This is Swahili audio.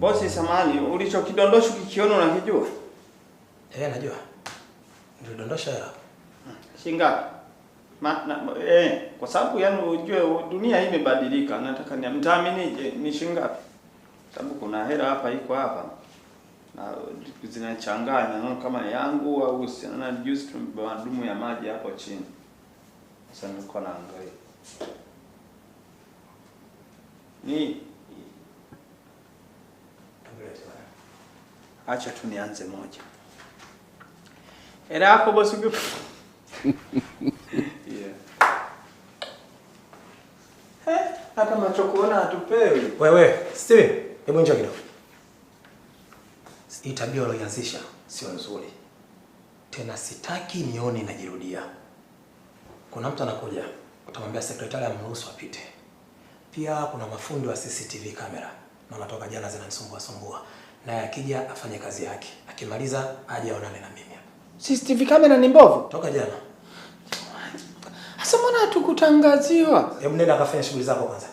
Bosi samani, ulichokidondosha kikiona unakijua? Najua. Nilidondosha hela. Shingapi? Kwa sababu yani ujue dunia hii imebadilika. Nataka mtaaminije ni shingapi? Sababu kuna hela hapa iko hapa. Na zinachanganya naona kama yangu au na juice tumbadumu ya maji hapo chini. Sasa niko naangalia. Ni acha tu nianze moja. Hela yako bosi uko. Hata macho kuona hatupewi. Wewe, Steve, hebu njoo kidogo. Hii tabia uliyoanzisha sio nzuri. Tena sitaki nione inajirudia. Kuna mtu anakuja, utamwambia sekretari amruhusu apite. Pia kuna mafundi wa CCTV kamera na natoka jana zinanisumbua. Naye akija afanye kazi yake. Akimaliza aje aonane na mimi. CCTV kamera ni mbovu? Toka jana. Sasa mbona hatukutangaziwa? Hebu nenda akafanya shughuli zako kwanza.